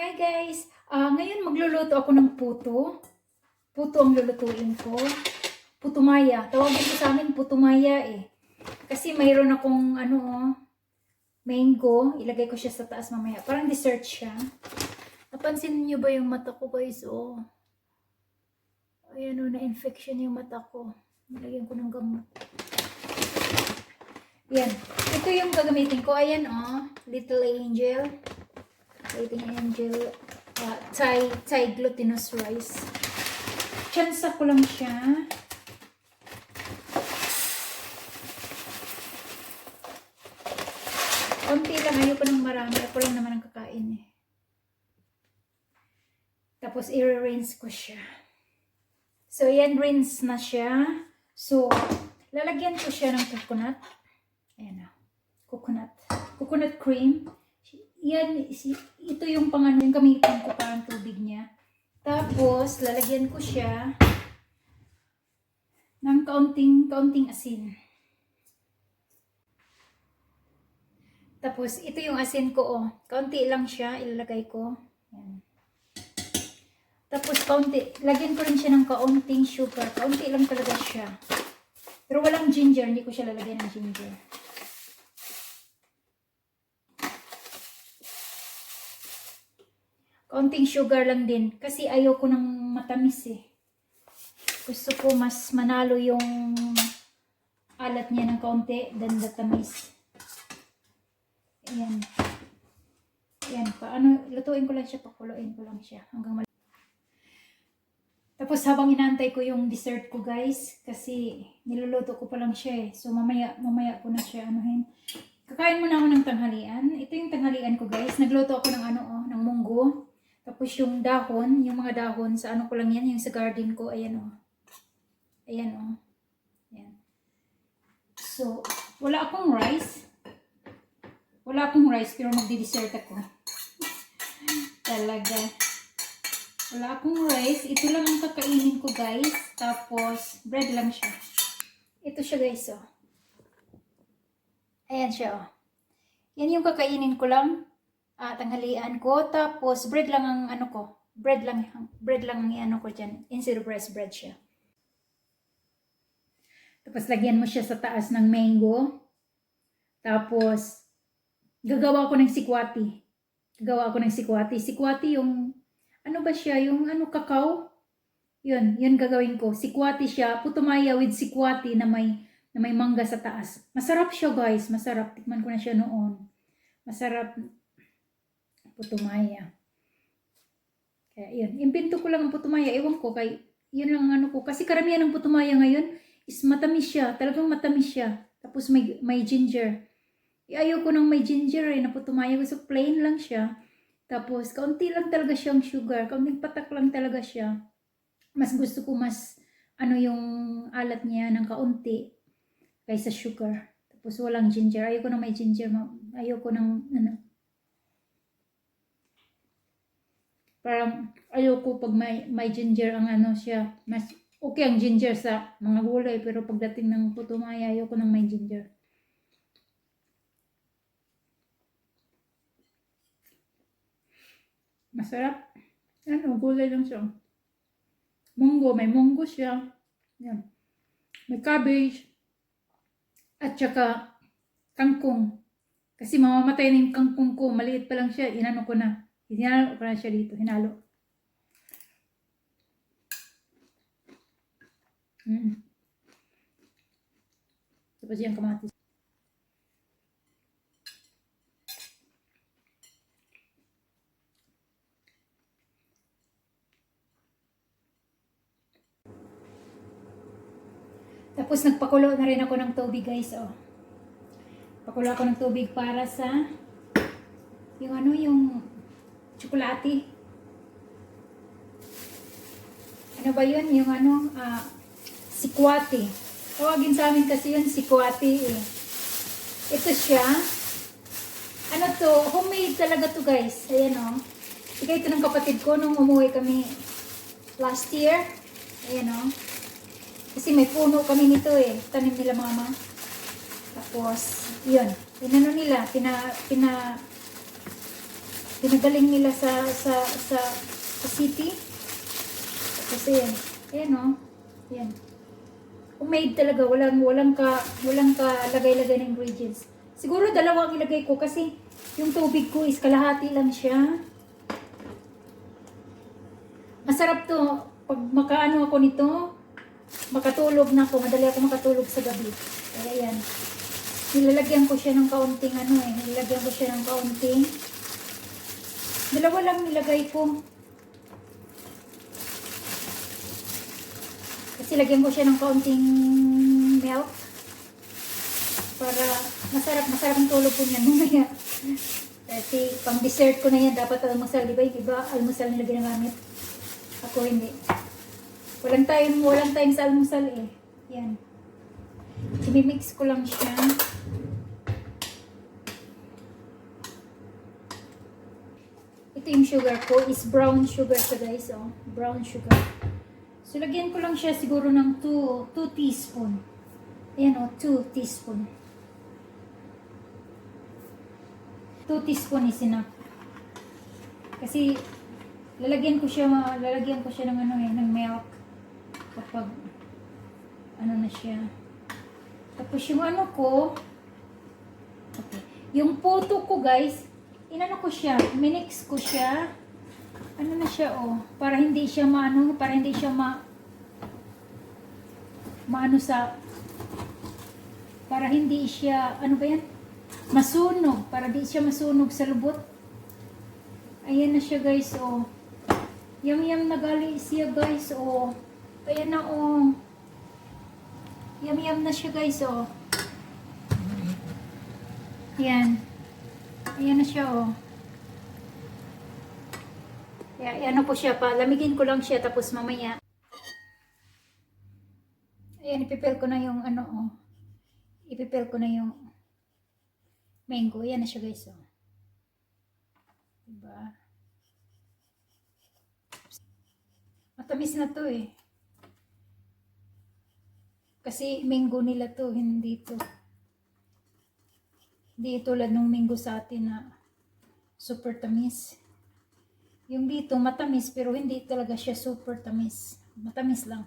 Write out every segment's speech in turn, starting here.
Hi guys! Ngayon magluluto ako ng puto. Puto ang lulutuin ko. Puto Maya. Tawagin ko sa amin Puto Maya eh. Kasi mayroon akong mango. Ilagay ko siya sa taas mamaya. Parang dessert siya. Napansin niyo ba yung mata ko guys? Oh. Ayan o, na-infection yung mata ko. Nilagyan ko ng gamot. Yan. Ito yung gagamitin ko. Ayan oh. Little Angel. Little Angel. Thai glutinous rice. Tsansa ko lang siya. Konti lang. Ayoko ng marami. Ako lang naman ang kakain eh. Tapos i-rinse ko siya. So, yan, rinse na siya. So, lalagyan ko siya ng coconut. Ayan na. Coconut cream. Yan, ito yung yung gamitin ko parang tubig niya. Tapos, lalagyan ko siya ng kaunting asin. Tapos, ito yung asin ko, oh. Kaunti lang siya, ilalagay ko. Yan. Tapos, lagyan ko rin siya ng kaunting sugar. Kaunti lang talaga siya. Pero walang ginger, hindi ko siya lalagyan ng ginger. Kaunting sugar lang din. Kasi ayoko ng matamis eh. Gusto ko mas manalo yung alat niya ng kaunti than the tamis. Ayan. Ayan. Lutuin ko lang siya, pakuluin ko lang siya. Hanggang Tapos habang inaantay ko yung dessert ko guys, kasi niluluto ko pa lang siya eh. So mamaya ko na siya anuhin. Kakain muna ako ng tanghalian. Ito yung tanghalian ko guys. Nagluto ako ng ng munggo. Tapos yung dahon, yung mga dahon sa ko lang yan, yung sa garden ko, ayan o. Ayan o. Ayan. So, wala akong rice. Pero magdi-dessert ako. Talaga. Wala akong rice. Ito lang ang kakainin ko guys. Tapos, bread lang siya. Ito siya guys o. Ayan siya o. Yan yung kakainin ko lang. Tanghalian ko. Tapos, bread lang ang ko. Bread lang ang ko dyan. Instead of rice, bread siya. Tapos, lagyan mo siya sa taas ng mango. Tapos, gagawa ko ng sikwate. Sikwate yung, ba siya? Yung kakao. Yun gagawin ko. Sikwate siya. Puto Maya with sikwate na may mangga sa taas. Masarap siya guys. Masarap. Tikman ko na siya noon. Masarap. Puto Maya. Kaya yun. Imbento ko lang ang Puto Maya. Ewan ko. Yun lang ko. Kasi karamihan ng Puto Maya ngayon is matamis siya. Talagang matamis siya. Tapos may ginger. Ayoko nang may ginger na Puto Maya. Gusto plain lang siya. Tapos kaunti lang talaga siyang sugar. Kaunting patak lang talaga siya. Mas gusto ko yung alat niya ng kaunti kaysa sugar. Tapos walang ginger. Ayoko nang may ginger. Ayoko nang parang ayoko pag may ginger ang siya. Mas okay ang ginger sa mga gulay. Pero pagdating ng Puto Maya, ayoko nang may ginger. Masarap. Gulay lang siya. May munggo siya. Yan. May cabbage. At saka kangkong. Kasi mamamatay na yung kangkong ko. Maliit pa lang siya. Hinalo ko na siya dito. Hinalo. Tapos yung kamatis. Tapos nagpakulo na rin ako ng tubig guys. Oh. Pakulo ako ng tubig para sa yung tsokolate. Ano ba yun? Yung sikwate. Tawagin sa amin kasi yun sikwate eh. Ito siya. Homemade talaga to guys. Ayan o. Bigay ito ng kapatid ko nung umuwi kami last year. Ayan o. Kasi may puno kami nito eh. Tanim nila mama. Tapos, yun. Nila. Pinagaling nila sa city. Kasi yan. Ayan o. Yan. Homemade talaga. Walang ka lagay-lagay ng ingredients. Siguro dalawa ang ilagay ko kasi yung tubig ko is kalahati lang siya. Masarap to. Pag makaano ako nito, makatulog na ako. Madali ako makatulog sa gabi. Kaya yan. Nilalagyan ko siya ng kaunting nilalagyan ko siya ng kaunting. Dalawa lang nilagay ko. Kasi lagyan ko siya ng kaunting milk. Para masarap ang tulog ko niyan mamaya. Kasi pang dessert ko na yan. Dapat almusal, di ba? Iba almusal nila ginagamit. Ako hindi. Walang time sa almusal eh. Yan. I-mix ko lang siya. Ito yung sugar ko. Is brown sugar siya guys. Oh. Brown sugar. So, lagyan ko lang siya siguro ng 2 teaspoon. Ayan o, 2 teaspoon. 2 teaspoon is enough. Kasi, lalagyan ko siya ng ng milk. Kapag, na siya. Tapos yung ko, okay. Yung puto ko guys, inano ko siya, minix ko siya. Ano na siya para hindi siya para hindi siya para hindi siya, ano ba yan? Masunog, para di siya masunog sa lubot. Ayan na siya guys, Yum-yum na gali siya guys, Ayan na, Yum-yum na siya guys, Ayan. Ayan na siya, Ano ko siya pa, lamigin ko lang siya tapos mamaya. Ayan, ipipil ko na yung ipipil ko na yung mango. Ayan na siya guys, Diba? Matamis na to eh. Kasi mango nila to, hindi to. Hindi tulad ng mango sa atin na super tamis. Yung dito matamis pero hindi talaga siya super tamis. Matamis lang.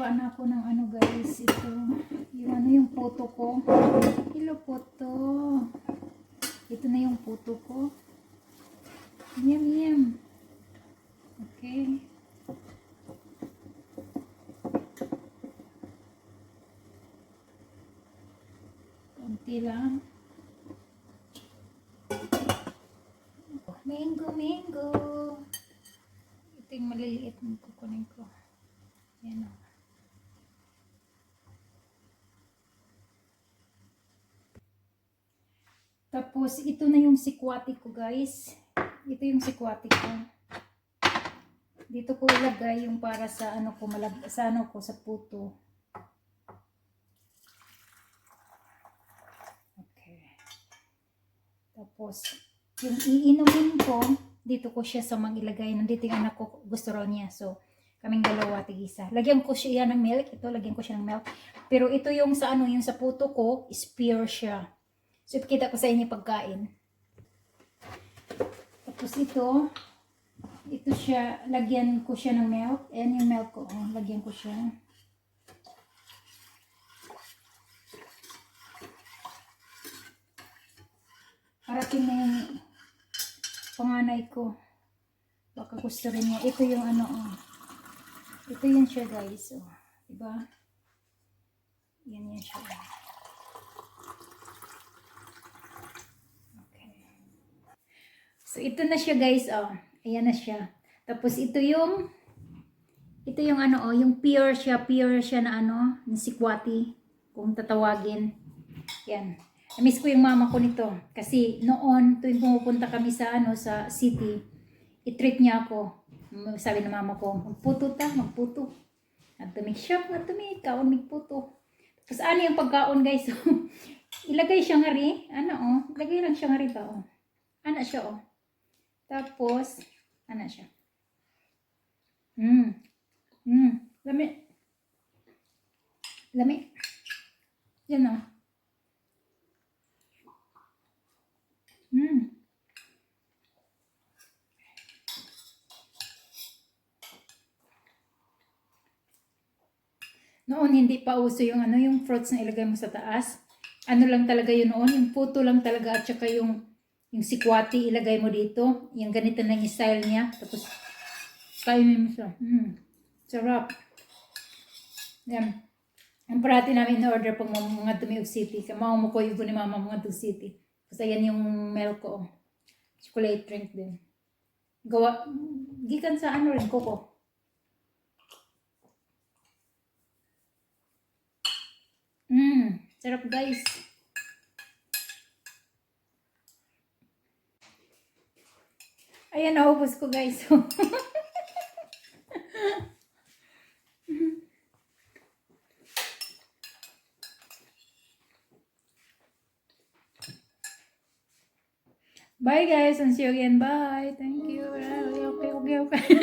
Ano ako ng guys, ito. Yung puto ko. Hello puto. Ito na yung puto ko. Yum. Okay. Kunti lang. Mango. Ito yung maliliit na kukunin ko. Yan o. Tapos, ito na yung sikwate ko guys. Ito yung sikwate ko. Dito ko ilagay yung para sa sa puto. Okay. Tapos, yung iinumin ko, dito ko siya sa ilagay. Nandito yung anak ko, gusto raw niya. So, kaming dalawa, tig-isa. Lagyan ko siya ng milk. Ito, lagyan ko siya ng milk. Pero ito yung sa yung sa puto ko, is pure siya. So, ipakita ko sa inyo pagkain. Tapos ito siya, lagyan ko siya ng milk. Ayan yung milk ko, lagyan ko siya. Parating na yung panganay ko. Baka gusto rin niya. Ito yung Ito yan siya guys, diba? Yan siya. So, ito na siya guys, Ayan na siya. Tapos, ito yung yung pure siya na na sikwate, kung tatawagin. Yan. Namiss ko yung mama ko nito. Kasi, noon, tuwing pumupunta kami sa city, i-treat niya ako. Sabi ng mama ko, magputo. At siya, kaon magputo. Tapos, yung pagkaon guys, ilagay siya nga rin. Ilagay lang siya nga rin ba, siya, Tapos, siya. Lami. Lami. Yan o. Mm. Noon hindi pa uso yung ano, yung fruits na ilagay mo sa taas. Ano lang talaga yun noon, yung puto lang talaga at saka yung sikwate ilagay mo dito. Yung ganito na yung style niya. Tapos kainin mo siya. Sarap. Yan. Ang parati namin in-order pag mga Tumiog City. Kamao mo ko yung ni mama mga Tumiog City. Kasi yan yung milk ko. Chocolate drink din. Gawa, gikan sa ano rin, koko. Sarap guys. Ayan, naubos ko guys. Bye guys, and see you again. Bye. Thank you. Okay.